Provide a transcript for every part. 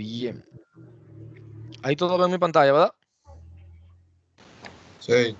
Bien. Ahí todo ve en mi pantalla, ¿verdad? Sí.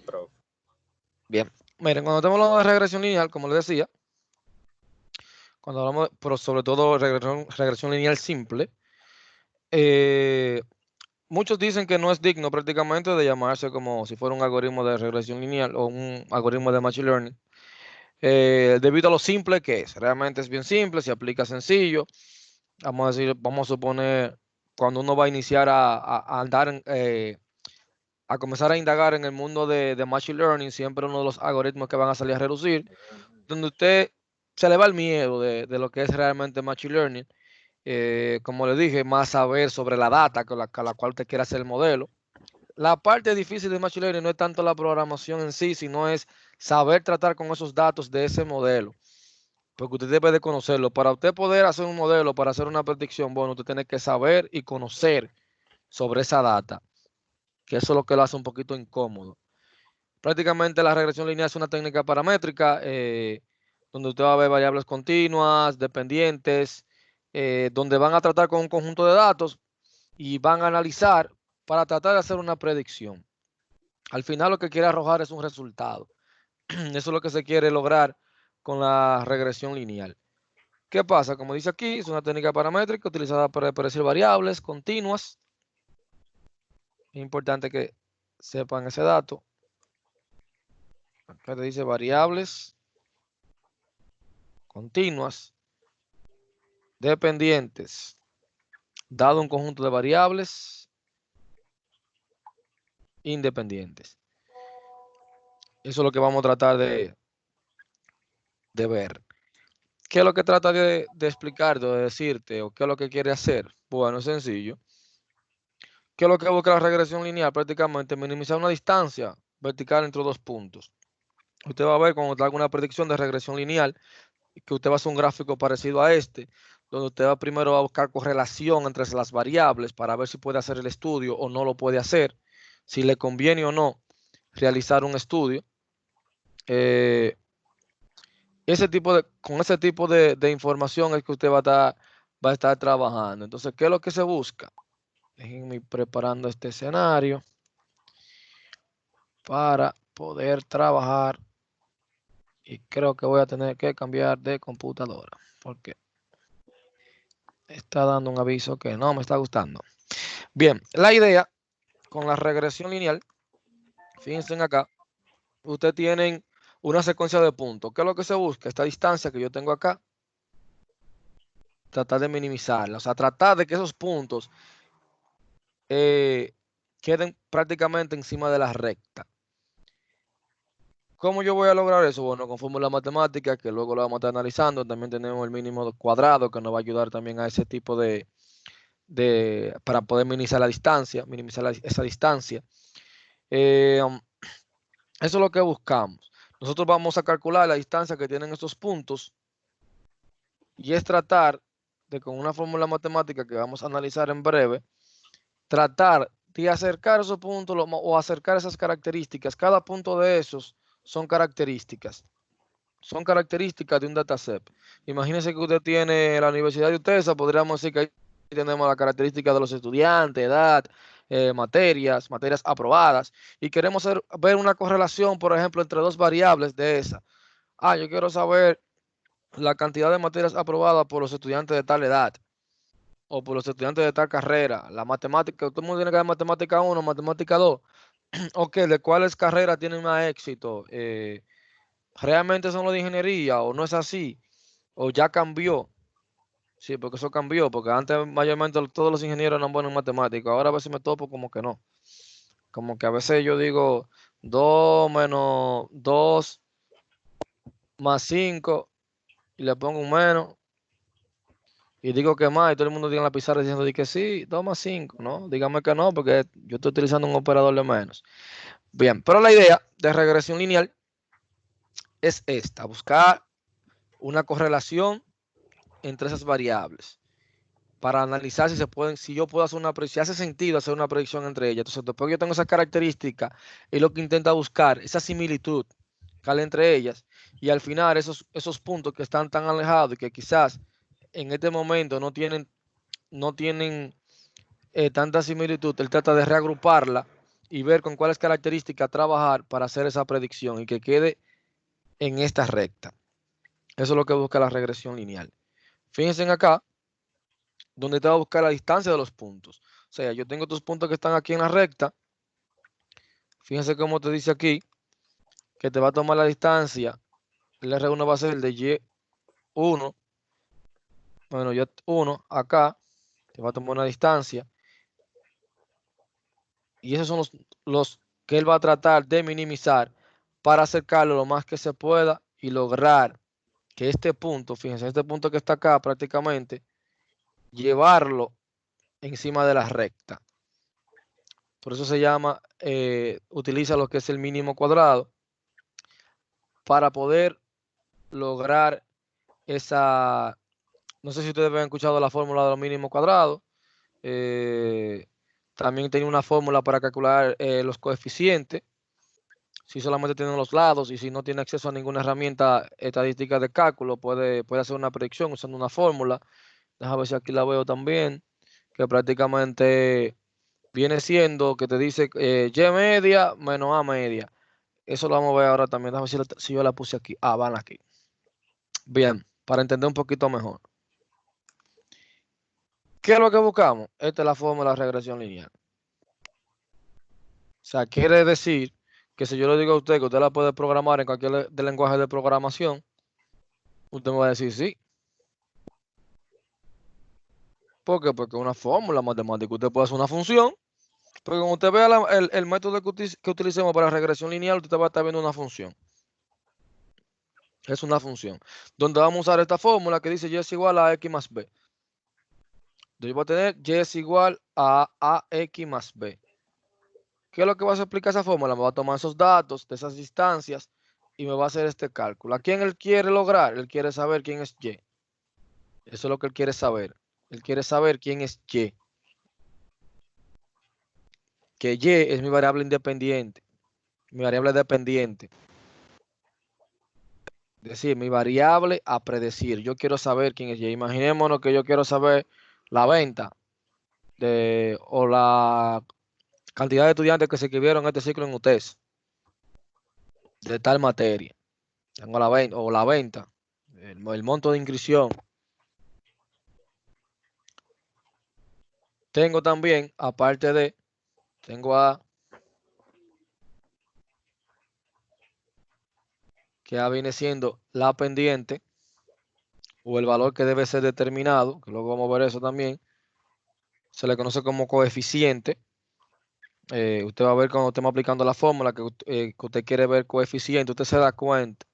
Prof. Bien. Miren, cuando estamos hablando de regresión lineal, como les decía, cuando hablamos, pero sobre todo regresión lineal simple, muchos dicen que no es digno prácticamente de llamarse como si fuera un algoritmo de regresión lineal o un algoritmo de machine learning, debido a lo simple que es. Realmente es bien simple, se aplica sencillo. Vamos a suponer, cuando uno va a iniciar a andar, a comenzar a indagar en el mundo de machine learning, siempre uno de los algoritmos que van a salir a reducir, donde usted se le va el miedo de lo que es realmente machine learning. Como le dije, más saber sobre la data con la cual usted quiere hacer el modelo. La parte difícil de machine learning no es tanto la programación en sí, sino es saber tratar con esos datos de ese modelo. Porque usted debe de conocerlo. Para usted poder hacer un modelo, para hacer una predicción, bueno, usted tiene que saber y conocer sobre esa data, que eso es lo que lo hace un poquito incómodo. Prácticamente la regresión lineal es una técnica paramétrica donde usted va a ver variables continuas, dependientes, donde van a tratar con un conjunto de datos y van a analizar para tratar de hacer una predicción. Al final lo que quiere arrojar es un resultado. Eso es lo que se quiere lograr con la regresión lineal. ¿Qué pasa? Como dice aquí, es una técnica paramétrica utilizada para predecir variables continuas. Es importante que sepan ese dato. Acá te dice variables continuas dependientes, dado un conjunto de variables independientes. Eso es lo que vamos a tratar de ver. ¿Qué es lo que trata de explicarte o de decirte o qué es lo que quiere hacer? Bueno, es sencillo. ¿Qué es lo que busca la regresión lineal? Prácticamente minimizar una distancia vertical entre dos puntos. Usted va a ver cuando te haga una predicción de regresión lineal que usted va a hacer un gráfico parecido a este, donde usted va primero a buscar correlación entre las variables para ver si puede hacer el estudio o no lo puede hacer, si le conviene o no realizar un estudio. Con ese tipo de información es que usted va a estar trabajando. Entonces, ¿qué es lo que se busca? Déjenme ir preparando este escenario para poder trabajar. Y creo que voy a tener que cambiar de computadora porque está dando un aviso que no me está gustando. Bien, la idea con la regresión lineal, fíjense acá, ustedes tienen una secuencia de puntos. ¿Qué es lo que se busca? Esta distancia que yo tengo acá, tratar de minimizarla, o sea, tratar de que esos puntos queden prácticamente encima de la recta. ¿Cómo yo voy a lograr eso? Bueno, con fórmula matemática, que luego lo vamos a estar analizando. También tenemos el mínimo cuadrado, que nos va a ayudar también a ese tipo para poder minimizar la distancia, esa distancia. Eso es lo que buscamos. Nosotros vamos a calcular la distancia que tienen estos puntos y es tratar de, con una fórmula matemática que vamos a analizar en breve, tratar de acercar esos puntos o acercar esas características. Cada punto de esos son características. Son características de un dataset. Imagínense que usted tiene la Universidad de UTESA, podríamos decir que ahí tenemos las características de los estudiantes, edad, materias aprobadas, y queremos ver una correlación, por ejemplo, entre dos variables de esa. Yo quiero saber la cantidad de materias aprobadas por los estudiantes de tal edad o por los estudiantes de tal carrera. La matemática, todo el mundo tiene que ver matemática 1, matemática 2. Ok, ¿de cuáles carreras tienen más éxito? ¿Realmente son los de ingeniería o no es así? ¿O ya cambió? Sí, porque eso cambió, porque antes mayormente todos los ingenieros eran buenos en matemáticas, ahora a veces me topo como que no. Como que a veces yo digo 2 menos 2 más 5 y le pongo un menos y digo que más y todo el mundo tiene en la pizarra diciendo que sí, 2 más 5, ¿no? Dígame que no, porque yo estoy utilizando un operador de menos. Bien, pero la idea de regresión lineal es esta, buscar una correlación entre esas variables para analizar si yo puedo hacer si hace sentido hacer una predicción entre ellas. Entonces, después que yo tengo esa característica, es lo que intenta buscar, esa similitud que hay entre ellas, y al final esos puntos que están tan alejados y que quizás en este momento no tienen tanta similitud, él trata de reagruparla y ver con cuáles características trabajar para hacer esa predicción y que quede en esta recta. Eso es lo que busca la regresión lineal. Fíjense acá, donde te va a buscar la distancia de los puntos. O sea, yo tengo estos puntos que están aquí en la recta. Fíjense cómo te dice aquí que te va a tomar la distancia. El R1 va a ser el de Y1. Bueno, Y1 acá te va a tomar una distancia. Y esos son los que él va a tratar de minimizar para acercarlo lo más que se pueda y lograr que este punto, fíjense, este punto que está acá prácticamente, llevarlo encima de la recta. Por eso se llama, utiliza lo que es el mínimo cuadrado para poder lograr esa, no sé si ustedes han escuchado la fórmula de los mínimos cuadrados. También tiene una fórmula para calcular los coeficientes. Si solamente tiene los lados y si no tiene acceso a ninguna herramienta estadística de cálculo, puede hacer una predicción usando una fórmula. Déjame ver si aquí la veo también, que prácticamente viene siendo que te dice Y media menos A media. Eso lo vamos a ver ahora también. Déjame ver si yo la puse aquí. Ah, van aquí. Bien, para entender un poquito mejor. ¿Qué es lo que buscamos? Esta es la fórmula de regresión lineal. O sea, quiere decir que si yo le digo a usted que usted la puede programar en cualquier lenguaje de programación, usted me va a decir sí. ¿Por qué? Porque es una fórmula matemática. Usted puede hacer una función, porque cuando usted vea el método que utilicemos para regresión lineal, usted va a estar viendo una función. Es una función. Donde vamos a usar esta fórmula que dice Y es igual a X más B. Yo voy a tener Y es igual a AX más B. ¿Qué es lo que va a explicar esa fórmula? Me va a tomar esos datos de esas distancias y me va a hacer este cálculo. ¿A quién él quiere lograr? Él quiere saber quién es Y. Eso es lo que él quiere saber. Él quiere saber quién es Y. Que Y es mi variable independiente. Mi variable dependiente. Es decir, mi variable a predecir. Yo quiero saber quién es Y. Imaginémonos que yo quiero saber la venta o la cantidad de estudiantes que se inscribieron en este ciclo en UTES de tal materia. Tengo la venta o la venta, el monto de inscripción. Tengo también, aparte de, tengo A, que A viene siendo la pendiente o el valor que debe ser determinado, que luego vamos a ver eso también. Se le conoce como coeficiente. Usted va a ver cuando estemos aplicando la fórmula que usted quiere ver coeficiente, usted se da cuenta.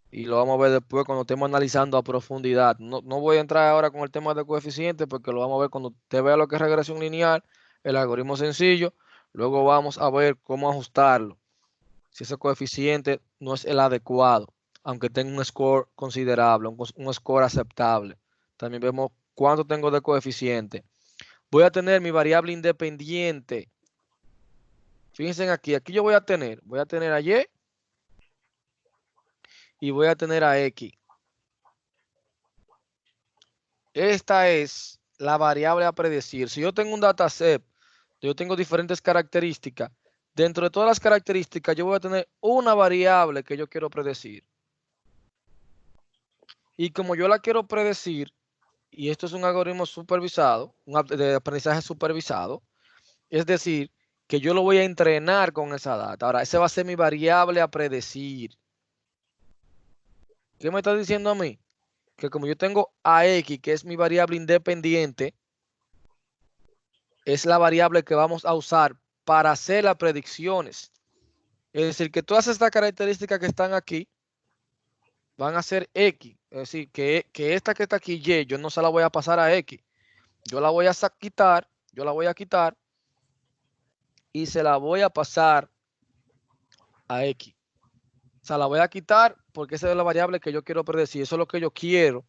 Y lo vamos a ver después cuando estemos analizando a profundidad. No voy a entrar ahora con el tema de coeficiente porque lo vamos a ver cuando usted vea lo que es regresión lineal, el algoritmo sencillo. Luego vamos a ver cómo ajustarlo. Si ese coeficiente no es el adecuado, aunque tenga un score considerable, un score aceptable. También vemos cuánto tengo de coeficiente. Voy a tener mi variable independiente. Fíjense aquí yo voy a tener a Y y voy a tener a X. Esta es la variable a predecir. Si yo tengo un dataset, yo tengo diferentes características. Dentro de todas las características, yo voy a tener una variable que yo quiero predecir. Y como yo la quiero predecir, y esto es un algoritmo supervisado, de aprendizaje supervisado, es decir, que yo lo voy a entrenar con esa data. Ahora, esa va a ser mi variable a predecir. ¿Qué me está diciendo a mí? Que como yo tengo a X, que es mi variable independiente, es la variable que vamos a usar para hacer las predicciones. Es decir, que todas estas características que están aquí van a ser X. Es decir, que esta que está aquí, Y, yo no se la voy a pasar a X. Yo la voy a quitar y se la voy a pasar a X. O sea, la voy a quitar porque esa es la variable que yo quiero predecir. Eso es lo que yo quiero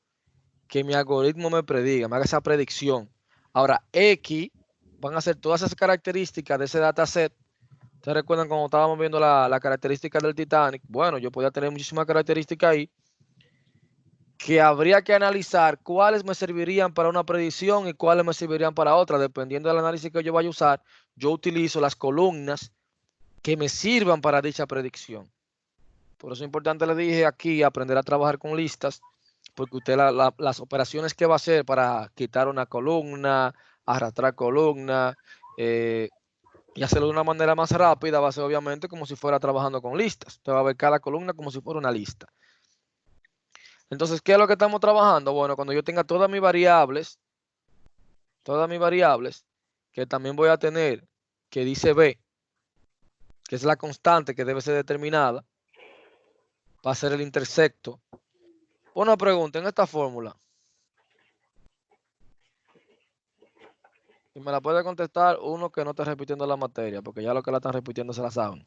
que mi algoritmo me prediga, me haga esa predicción. Ahora, X van a ser todas esas características de ese dataset. ¿Ustedes recuerdan cuando estábamos viendo la característica del Titanic? Bueno, yo podía tener muchísimas características ahí que habría que analizar cuáles me servirían para una predicción y cuáles me servirían para otra. Dependiendo del análisis que yo vaya a usar, yo utilizo las columnas que me sirvan para dicha predicción. Por eso es importante, le dije aquí, aprender a trabajar con listas, porque usted las operaciones que va a hacer para quitar una columna, arrastrar columna, y hacerlo de una manera más rápida, va a ser obviamente como si fuera trabajando con listas. Usted va a ver cada columna como si fuera una lista. Entonces, ¿qué es lo que estamos trabajando? Bueno, cuando yo tenga todas mis variables, que también voy a tener, que dice B, que es la constante que debe ser determinada, va a ser el intersecto. Una pregunta en esta fórmula. Y me la puede contestar uno que no esté repitiendo la materia, porque ya lo que la están repitiendo se la saben.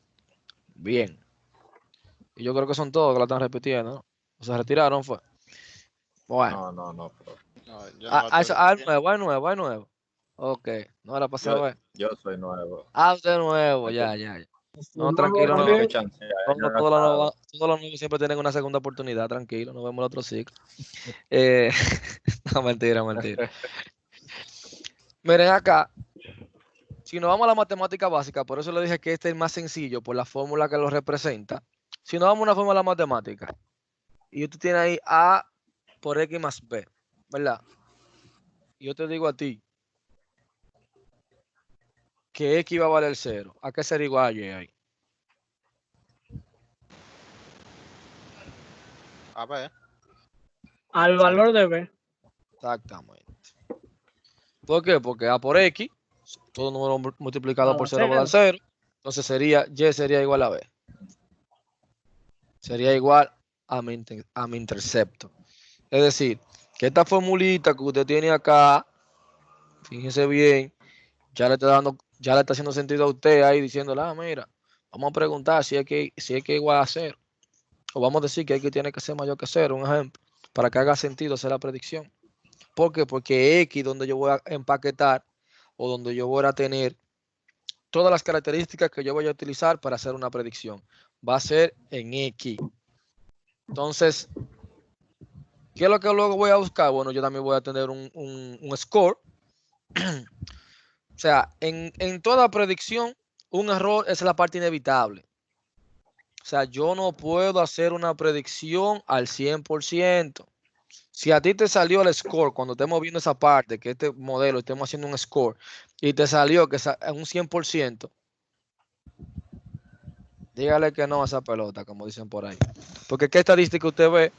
Bien. Y yo creo que son todos que la están repitiendo, ¿no? O se retiraron, fue. Bueno. No. No, yo no Hay nuevo. Ok, no era pasado ver. Yo soy nuevo. Usted nuevo, ya. No, tranquilo, no. Qué chance, No, todos los nuevos siempre tienen una segunda oportunidad, tranquilo, nos vemos el otro ciclo. No, mentira. Miren acá, si nos vamos a la matemática básica, por eso le dije que este es el más sencillo, por la fórmula que lo representa. Si nos vamos a una fórmula matemática, y usted tiene ahí A por X más B, ¿verdad? Y yo te digo a ti que X va a valer 0. ¿A qué sería igual a Y ahí? A ver. Al valor de B. Exactamente. ¿Por qué? Porque A por X, todo número multiplicado por 0 va a dar 0. Entonces Y sería igual a B. Sería igual a mi intercepto. Es decir, que esta formulita que usted tiene acá, fíjese bien, ya le está haciendo sentido a usted ahí diciéndole, mira, vamos a preguntar si es que igual a 0. O vamos a decir que X tiene que ser mayor que 0, un ejemplo, para que haga sentido hacer la predicción. ¿Por qué? Porque X, donde yo voy a empaquetar o donde yo voy a tener todas las características que yo voy a utilizar para hacer una predicción, va a ser en X. Entonces, ¿qué es lo que luego voy a buscar? Bueno, yo también voy a tener un score. O sea, en toda predicción, un error es la parte inevitable. O sea, yo no puedo hacer una predicción al 100%. Si a ti te salió el score, cuando estemos viendo esa parte, que este modelo, estemos haciendo un score, y te salió que es un 100%, dígale que no a esa pelota, como dicen por ahí. Porque ¿qué estadística usted ve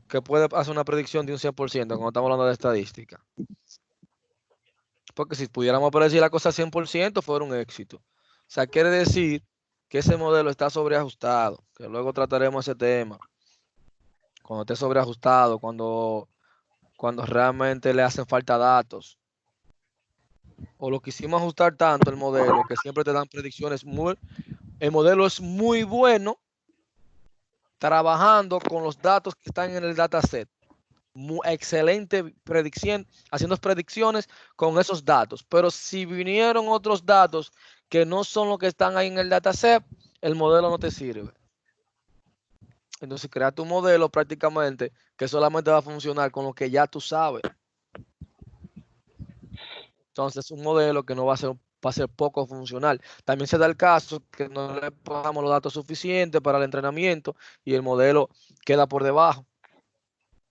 que puede hacer una predicción de un 100% cuando estamos hablando de estadística? Porque si pudiéramos predecir la cosa 100%, fuera un éxito. O sea, quiere decir que ese modelo está sobreajustado, que luego trataremos ese tema. Cuando esté sobreajustado, cuando realmente le hacen falta datos. O lo quisimos ajustar tanto el modelo que siempre te dan predicciones el modelo es muy bueno trabajando con los datos que están en el dataset. Excelente predicción, haciendo predicciones con esos datos. Pero si vinieron otros datos que no son los que están ahí en el dataset, el modelo no te sirve. Entonces, crea tu modelo prácticamente que solamente va a funcionar con lo que ya tú sabes. Entonces, un modelo que no va a ser poco funcional. También se da el caso que no le pongamos los datos suficientes para el entrenamiento y el modelo queda por debajo.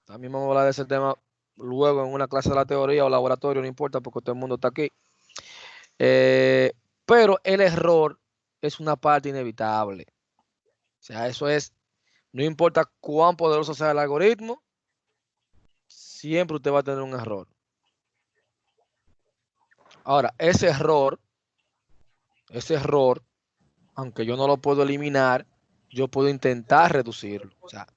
También vamos a hablar de ese tema luego en una clase de la teoría o laboratorio, no importa porque todo el mundo está aquí. Pero el error es una parte inevitable. O sea, eso es, no importa cuán poderoso sea el algoritmo, siempre usted va a tener un error. Ahora, ese error, aunque yo no lo puedo eliminar, yo puedo intentar reducirlo. O sea,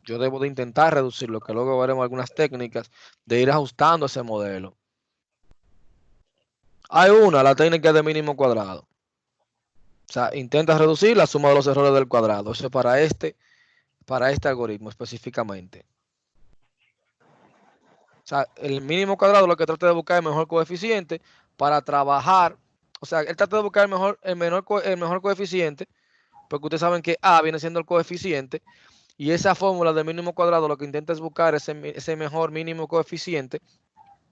yo debo de intentar reducirlo, que luego veremos algunas técnicas de ir ajustando ese modelo. Hay la técnica de mínimo cuadrado. O sea, intenta reducir la suma de los errores del cuadrado. Eso es para este algoritmo específicamente. O sea, el mínimo cuadrado lo que trata de buscar es el mejor coeficiente para trabajar. O sea, él trata de buscar el mejor coeficiente, porque ustedes saben que A viene siendo el coeficiente Y esa fórmula de mínimo cuadrado lo que intenta es buscar ese mejor mínimo coeficiente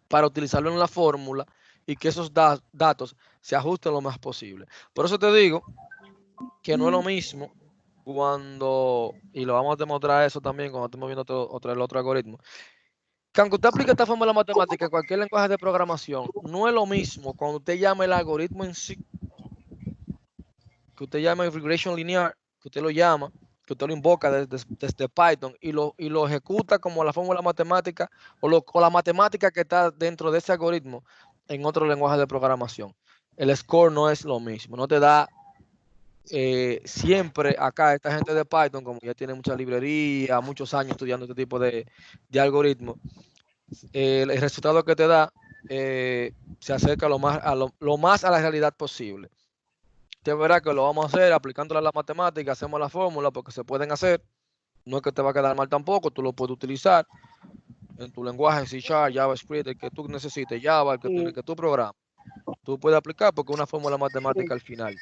para utilizarlo en la fórmula y que esos datos se ajusten lo más posible. Por eso te digo que no es lo mismo cuando, y lo vamos a demostrar eso también cuando estemos viendo el otro algoritmo, que aunque usted aplique esta fórmula matemática en cualquier lenguaje de programación, no es lo mismo cuando usted llama el algoritmo en sí, que usted llama regression lineal, que usted lo llama, que usted lo invoca desde Python y lo ejecuta como la fórmula matemática o la matemática que está dentro de ese algoritmo en otro lenguaje de programación. El score no es lo mismo, no te da siempre acá esta gente de Python, como ya tiene mucha librería, muchos años estudiando este tipo de algoritmos, el resultado que te da se acerca lo más a la realidad posible. Usted verá que lo vamos a hacer aplicándole a la matemática, hacemos la fórmula porque se pueden hacer, no es que te va a quedar mal tampoco, tú lo puedes utilizar en tu lenguaje C#, JavaScript, el que tú necesites, Java, el que tú programas. Tú puedes aplicar porque es una fórmula matemática al final.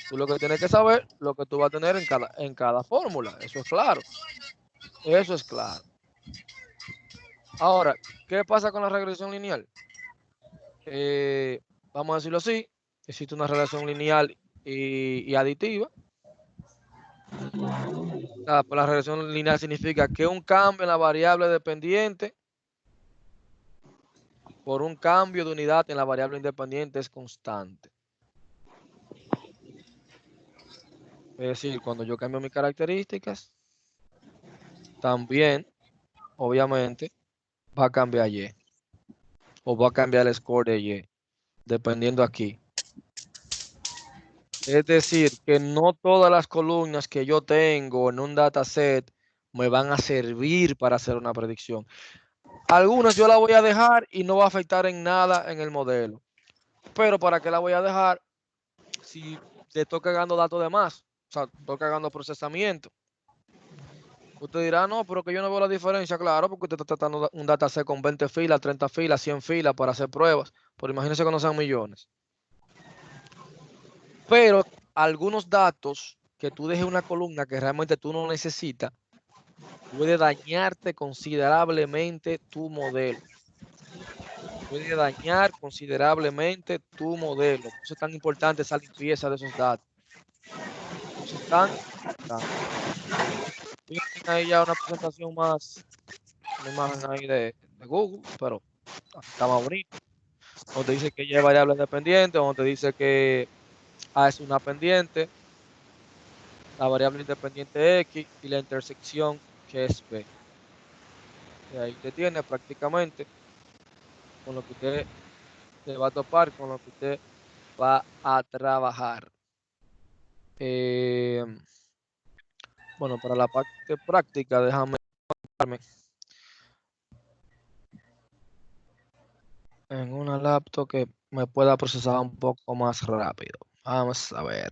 Tú lo que tienes que saber, lo que tú vas a tener en cada fórmula. Eso es claro. Eso es claro. Ahora, ¿qué pasa con la regresión lineal? Vamos a decirlo así. Existe una relación lineal y aditiva. La regresión lineal significa que un cambio en la variable dependiente por un cambio de unidad en la variable independiente es constante. Es decir, cuando yo cambio mis características, también, obviamente, va a cambiar Y. O va a cambiar el score de Y, dependiendo aquí. Es decir, que no todas las columnas que yo tengo en un dataset me van a servir para hacer una predicción. Algunas yo la voy a dejar y no va a afectar en nada en el modelo. Pero ¿para qué la voy a dejar si le estoy cagando datos de más? O sea, estoy cagando procesamiento. Usted dirá, no, pero que yo no veo la diferencia. Claro, porque usted está tratando un dataset con 20 filas, 30 filas, 100 filas para hacer pruebas. Pero imagínense que no sean millones. Pero algunos datos que tú dejes una columna que realmente tú no necesitas, puede dañarte considerablemente tu modelo. Puede dañar considerablemente tu modelo. Por eso es tan importante esa limpieza de esos datos. Eso es tan importante. Tienen ahí ya una presentación más, una imagen ahí de Google, pero está más bonito. Donde te dice que ya es variable independiente, donde te dice que A es una pendiente, la variable independiente X y la intersección que es B. Y ahí te tiene prácticamente con lo que usted se va a topar, con lo que usted va a trabajar. Bueno, para la parte práctica, déjame en una laptop que me pueda procesar un poco más rápido. Vamos a ver.